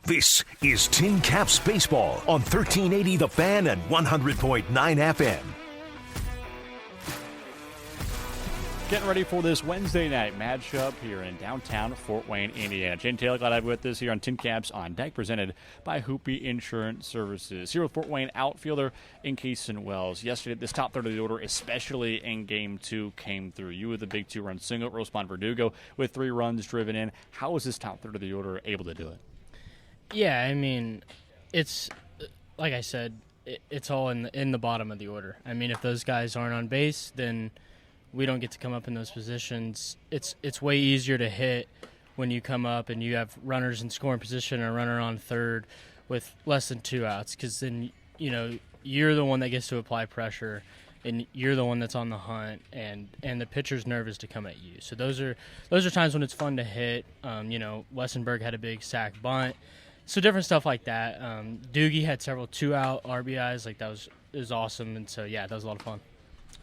This is Tin Caps Baseball on 1380 The Fan and 100.9 FM. Getting ready for this Wednesday night matchup here in downtown Fort Wayne, Indiana. Jane Taylor, glad to have you with us here on Tin Caps on Deck, presented by Hoopy Insurance Services. Here with Fort Wayne outfielder in Kasen Wells. Yesterday, this top third of the order, especially in Game 2, came through. You with the big two-run single, Rospon Verdugo with 3 runs driven in. How was this top third of the order able to do it? Yeah, I mean, it's like I said, it's all in the bottom of the order. I mean, if those guys aren't on base, then we don't get to come up in those positions. It's way easier to hit when you come up and you have runners in scoring position or a runner on third with less than 2 outs, because then you're the one that gets to apply pressure and you're the one that's on the hunt, and the pitcher's nervous to come at you. So those are times when it's fun to hit. Wessenberg had a big sack bunt. So different stuff like that. Doogie had several 2-out RBIs. Like, it was awesome. And so, yeah, that was a lot of fun.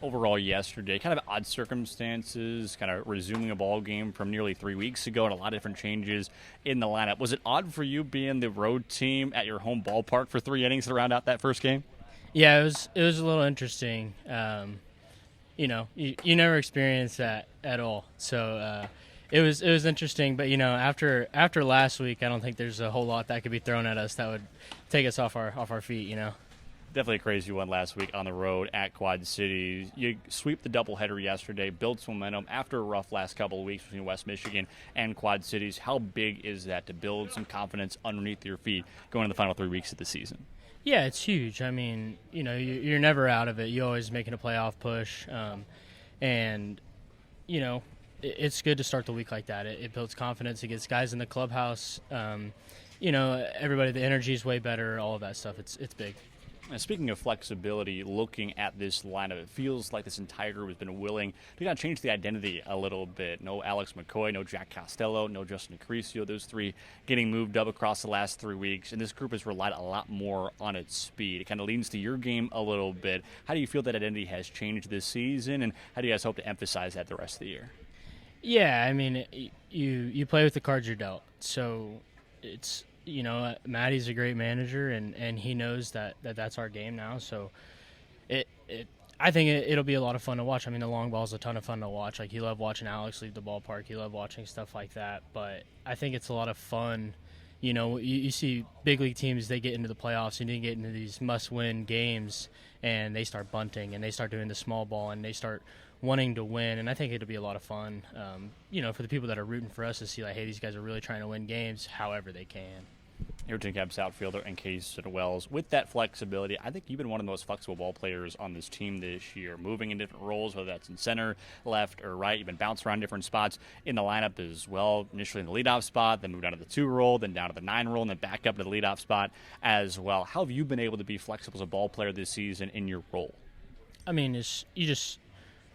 Overall yesterday, kind of odd circumstances, kind of resuming a ball game from nearly 3 weeks ago and a lot of different changes in the lineup. Was it odd for you being the road team at your home ballpark for 3 innings to round out that first game? Yeah, it was a little interesting. You never experienced that at all. So it was interesting, but after last week, I don't think there's a whole lot that could be thrown at us that would take us off our feet. Definitely a crazy one last week on the road at Quad Cities. You sweep the doubleheader yesterday, build some momentum after a rough last couple of weeks between West Michigan and Quad Cities. How big is that to build some confidence underneath your feet going into the final 3 weeks of the season? Yeah, it's huge. I mean, you're never out of it. You're always making a playoff push, and it's good to start the week like that. It builds confidence. It gets guys in the clubhouse. Everybody, the energy is way better. All of that stuff. It's big. And speaking of flexibility, looking at this lineup, it feels like this entire group has been willing to kind of change the identity a little bit. No Alex McCoy, no Jack Costello, no Justin Acaricio. Those 3 getting moved up across the last 3 weeks. And this group has relied a lot more on its speed. It kind of leans to your game a little bit. How do you feel that identity has changed this season, and how do you guys hope to emphasize that the rest of the year? Yeah, I mean, you play with the cards you're dealt. So it's – Matty's a great manager, and he knows that's our game now. So I think it'll be a lot of fun to watch. I mean, the long ball is a ton of fun to watch. Like, you love watching Alex leave the ballpark. You love watching stuff like that. But I think it's a lot of fun. You see big league teams, they get into the playoffs and you get into these must-win games, and they start bunting, and they start doing the small ball, and they start wanting to win. And I think it'll be a lot of fun, for the people that are rooting for us to see, like, hey, these guys are really trying to win games however they can. Here, Tin Caps outfielder and Kasen Wells. With that flexibility, I think you've been one of the most flexible ball players on this team this year, moving in different roles, whether that's in center, left, or right. You've been bounced around different spots in the lineup as well. Initially in the leadoff spot, then moved down to the 2 role, then down to the 9 role, and then back up to the leadoff spot as well. How have you been able to be flexible as a ball player this season in your role? I mean, you just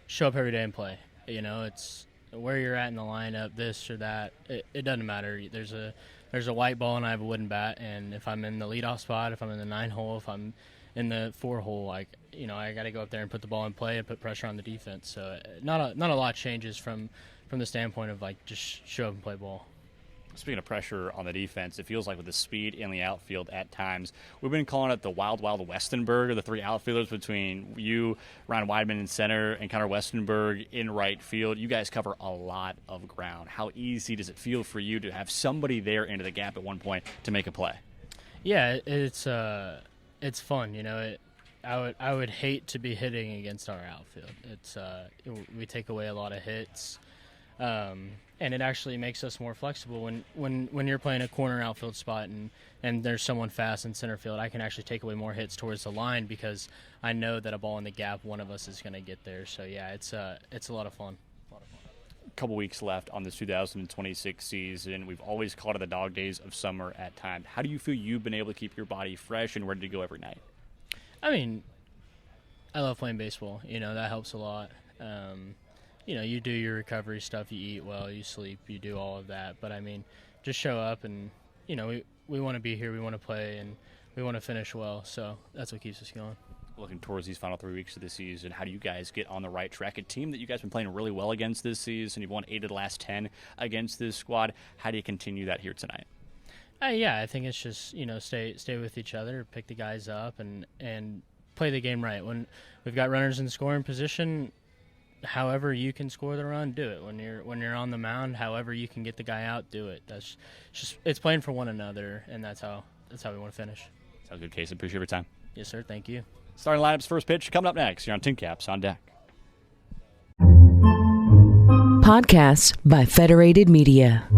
show up every day and play. It's where you're at in the lineup, this or that. It doesn't matter. There's a white ball and I have a wooden bat, and if I'm in the leadoff spot, if I'm in the 9 hole, if I'm in the 4 hole, I got to go up there and put the ball in play and put pressure on the defense. So not a lot changes from the standpoint of, like, just show up and play ball. Speaking of pressure on the defense, it feels like with the speed in the outfield at times, we've been calling it the Wild Wild Westenberg, or the 3 outfielders between you, Ryan Weidman in center, and Connor Westenberg in right field. You guys cover a lot of ground. How easy does it feel for you to have somebody there into the gap at one point to make a play? Yeah, it's fun. I would hate to be hitting against our outfield. We take away a lot of hits. And it actually makes us more flexible when you're playing a corner outfield spot and there's someone fast in center field. I can actually take away more hits towards the line because I know that a ball in the gap, one of us is going to get there. So yeah, it's a lot of fun. A couple weeks left on this 2026 season. We've always called it the dog days of summer at times. How do you feel you've been able to keep your body fresh and ready to go every night? I mean, I love playing baseball. That helps a lot. You do your recovery stuff, you eat well, you sleep, you do all of that. But, I mean, just show up and, we want to be here, we want to play, and we want to finish well. So that's what keeps us going. Looking towards these final 3 weeks of the season, how do you guys get on the right track? A team that you guys have been playing really well against this season. You've won 8 of the last 10 against this squad. How do you continue that here tonight? Yeah, I think it's just stay with each other, pick the guys up, and play the game right. When we've got runners in scoring position, however you can score the run, do it. When you're on the mound, however you can get the guy out, do it. That's just it's playing for one another, and that's how we want to finish. Sounds good, Kasen. Appreciate your time. Yes, sir. Thank you. Starting lineups, first pitch coming up next. You're on Tin Caps on deck. Podcasts by Federated Media.